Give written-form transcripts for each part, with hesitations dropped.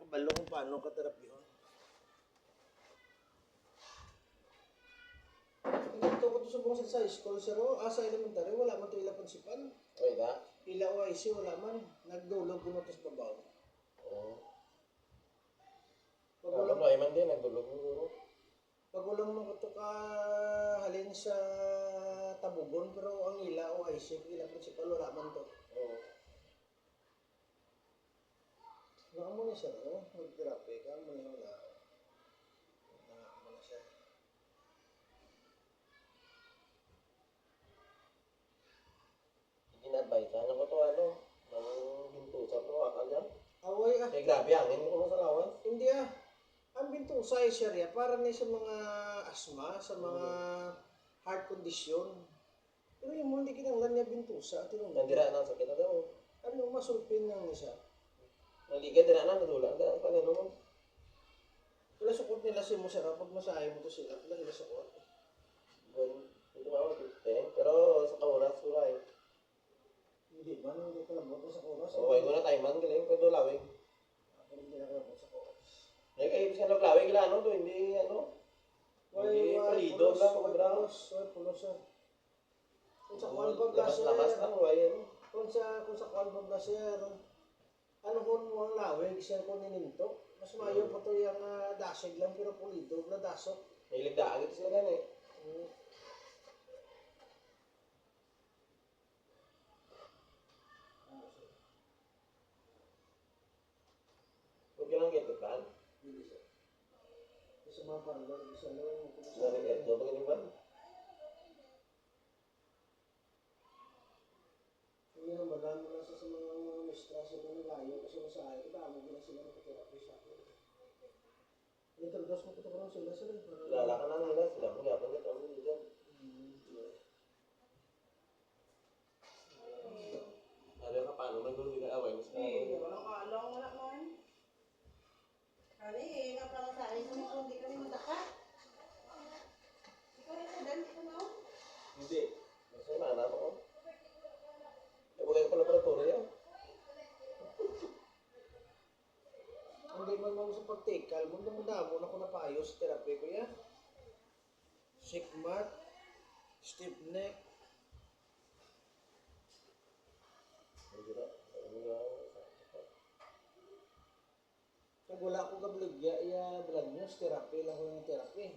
Kabalo kung paano ka-therapy yun. Ito ko to sa buong sa school, sir. Sa elementary, wala man ito ila principal. Okay ka? Ila OIC, wala man. Nagdulog ko na ito sa babaw. Oo. Pag Alam ulang, mo, man din, nagdulog mo guro. pag ulang mo ito ka halin sa Tabugon, pero ang ila OIC, ila principal, wala man to. Oo. Baka mo na siya, no? Mag-therapy ka, mo na wala. Mo na siya. Ginadvise, ano ko to, ng bintusan mo, akal yan. Away ah. Eh, grabe, hangin ko sa lawas. Hindi ah. Ang bintusay siya para na sa mga asma, sa mga heart condition. Pero yung mga hindi kinanglan niya bintusa, tinong Nandira na, sakit na daw. ano, masulpin lang siya. Naligay, dira na, nadulang ka, pag ano mo. Wala sukot nila si Musara, pag masahe mo to sila, wala nila sukot. Bon, ito nga, 15, pero sa kauras, wala eh. Hindi man, hindi ko labot sa oras. Okay, ko na tayo man, galing, pero lawing. Hindi na ko labot sa oras. Eh, kayo, kasi lawing ila, to, hindi, hindi palido lang, kumabra. Pulos, sir. Kung sa kwan ba, Labas lang, wala kung sa kwan ba, sir, ano kung mo ang lawig, sir, kung ninintok, mas mayo pa to yung dasig lang, pero pulido, na dasok. may ligdaan ito sila gan eh. Huwag ka lang get-get-ban. Hindi, sir. Sa mga parlor, isa lang, Narinig-get-get, huwag ka niliban. Hindi na marami na sa mga mistress na nalayo kasi masahe, dami na sila nakatherapy sa akin. Introduce mo ko ito parang sila sir. Kilala ka na nila, sila mo yapon ka taon nila dyan. Ano ka paano, nagulong ka away mo sa Eh, wala ka alam, wala man. Kali, nga para sa akin, kung hindi kami madaka. Ikaw rin sa dan, ikaw na. Hindi. Masaya na, anak ko. Eh, huwag kayo pa laboratory. Hindi man mo sa pagtikal, muna mo na ako napayos, therapy ko yan. Sigmat, stiff neck. Hindi na. Ano na. Pag wala akong kabligya, blood news, therapy lang ko yung therapy.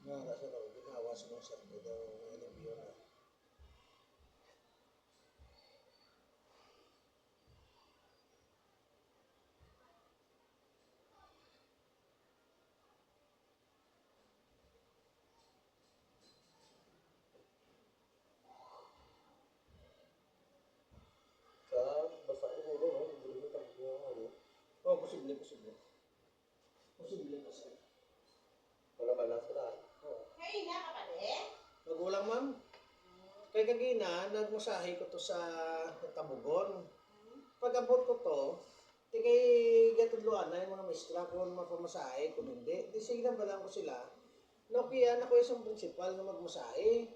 Nasa raw, ginawa sa mga sarko daw, alibyo na. Sa basta ko ulo, no? Hindi ko tapos yung ano. Oh, posible. Posible kasi. Wala balance na. Hey, nga ka pa din? Magulang ma'am. Kay kagina, nagmasahe ko to sa Tabugon. Pag abot ko to, di kay gatudluan na yung mga maestra ko mapamasahe kung hindi. Di sige lang balang ko sila. Nokia na ko isang principal na magmasahe.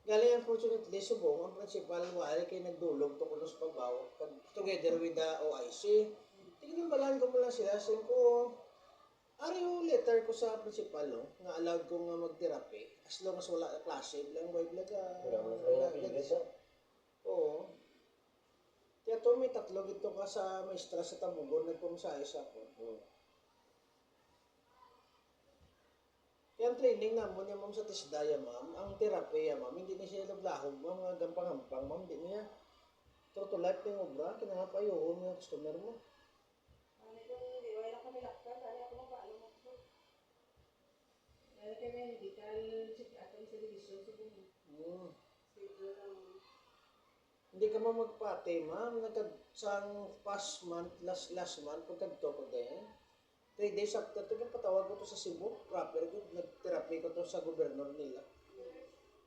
Galing unfortunately, subong ang principal wali kay nagdulog to kulos pagbaw together with the OIC. Tingnan balang ko mula sila. Sabi ko, yung letter ko sa principal, no, nga allowed ko nga mag-therapy as long as wala klase lang wag Wala mo sa yung pilis, ha? Oo. Kaya to may tatlo gito ka sa maestra sa Tabugon nagpamasahe sa ako. Kaya ang training namon niya ma'am sa Tisdaya ma'am, ang therapy ya ma'am, hindi na siya naglahog ma'am, mga gampang-gampang ma'am, hindi niya. True to life ng obra, kinangapayuhon ng customer mo. Ano kung hindi, wala kami lakta, kaya ako mapaalam ako. Dahil kami medical check atong sa division sa buhay. Schedule lang. Hindi ka man magpate ma'am, sang past month, last month, pagkagto ko din. 3 days after, patawag ko to sa Cebu, proper ko, nag-therapy ko to sa gobernador nila.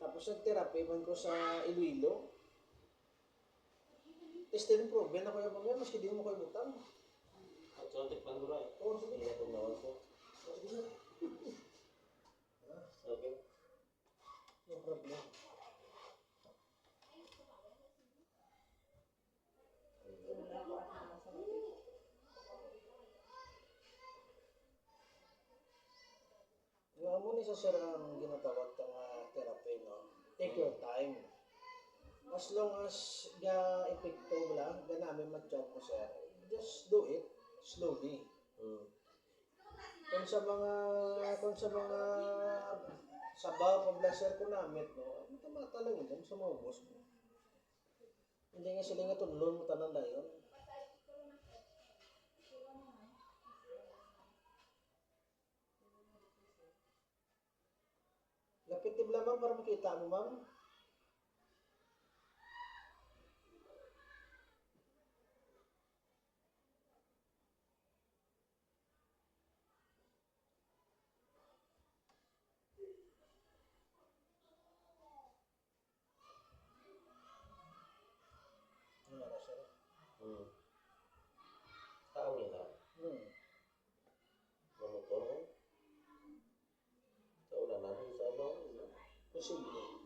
Tapos nag-therapy man ko sa Iloilo. Still improvement ako yung mga, maski di mo ko ibutang. At so, tikpan ko na eh. Oo, sige. Hindi na tumawas ko. Sige, sir. Kung isa sir ang ginatawag ng therapy, no? Take your time. As long as epekto lang, namin ma-job mo sir, just do it slowly. Kung sa mga sabaw pablaser ko namit, no? Mata lang yun sa mga boss mo. Hindi nga sila nga tudlon mo tanan na yun. Lapit tibla ma'am para makita mo ma'am. Ano na sir? Kami na. Monoton. Sa ulanan, sa ano. Posible.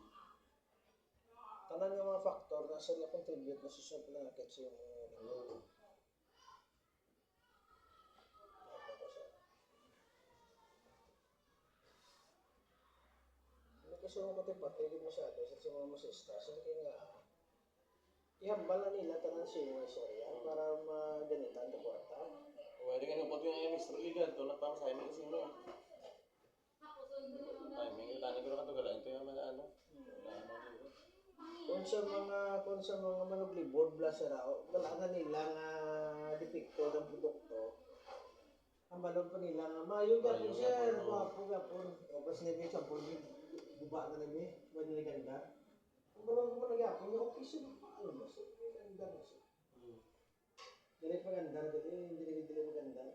Tanan nga mga factor na sila contribute na sa pinakit sa yung kasi yung kuti pati masyado sa mga masista sa kaya nga ihambal na nila tanan siya sir yan para maganitan na kwarta. Pwede ka nupot yung Mr. Ligan, ito na pa sa amin kasi mo. Timing, tani ko na katagalan, ito yung mga ano. Kung sa mga manuglibod blaser wala na nila nga depekto ng produkto. Ang balon pa nila nga mayo gapon sir, gwapo gapon. O bas nebe sa pulid, buba na nebe, wala na ganda. Ang balon ko na gapon, okay sir. Ano ba sir? Ganda na sir. Dili maganda, dili maganda.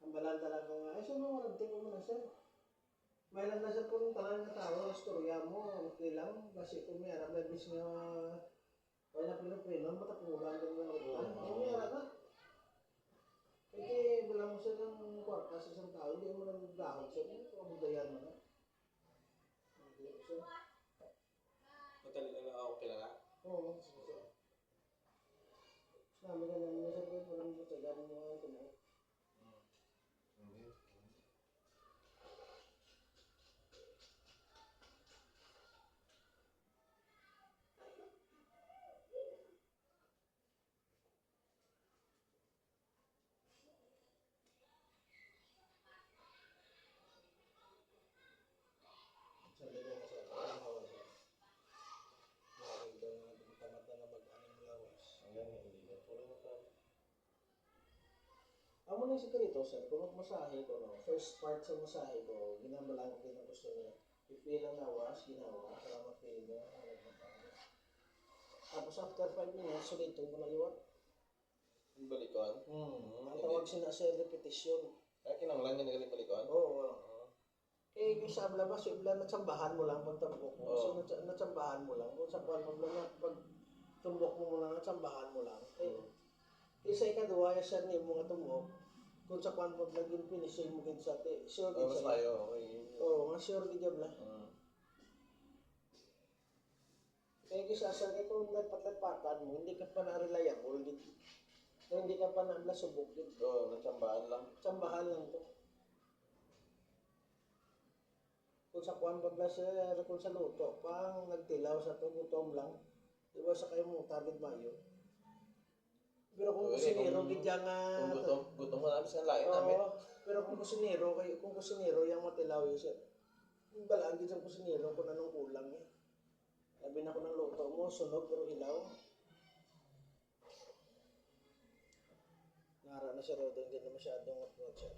Ang balan talaga nga, ay sir, warranty ko muna sir. May lang na sir kung talang na tao, storya mo, okay lang. Kasi kung may arap na bis nga, kaya na pinag-preno, matapulan ka nga utan. Kung may arap na. Kasi wala mo sir ng kwarta sa isang tao, hindi mo nang dahon sir. Pabudayan mo na. Hindi sir. Matali na okay lang. Oo, sir. Sabi ka namin na sir, parang matyagan mo nga ito mo. Sabi ko na sir, ang hawa sir. Nakakita na tamad na mag-aning malawas. Hindi na po lang ito. Amo na yung sekreto sir, kung magmasahe ko, no, first part sa masahe ko, ginambalan ko din ang gusto niya. I-feel ang lawas, ginawa, para ma-feel mo. Tapos after 5 minutes, sulitin ko na liwat. Yung balikuan? Ang tawag sila sir, repetition. Kaya kinanglan niya nagaling balikuan? Oo. Eh, yung sa labas, yung ibla, natsambahan mo lang pag tumbok mo. So, natsambahan mo lang. Kung sa kuwan mo lang, pag tumbok mo muna, natsambahan mo lang. Eh, isa ikaduwa, yung sir niyo mga tumbok. Kung sa kuwan mo lang, yung finishin mo din sa ate. Sure din Mas siya. tayo, okay. Oo, nga sure din dyan lang. Kaya kisa sir, kung nagpatapatan mo, hindi ka pa na-reliable dito. Hindi ka pa na-subok dito. Oo, natsambahan lang. Tsambahan lang to. Kung sa kuwan pa sir, kung sa luto, pang nagtilaw sa to, gutom lang. Diba sa kayo mo, tabid mayo. Pero kung kusinero, gidya nga... Kung gutom ka namin sa lain namin. Pero kung kusinero, yung matilaw yun sir. Balaan din sa kusinero kung anong kulang eh. Sabi na ko ng luto mo, sunog pero ilaw. Nara na sir, hindi na masyadong sir.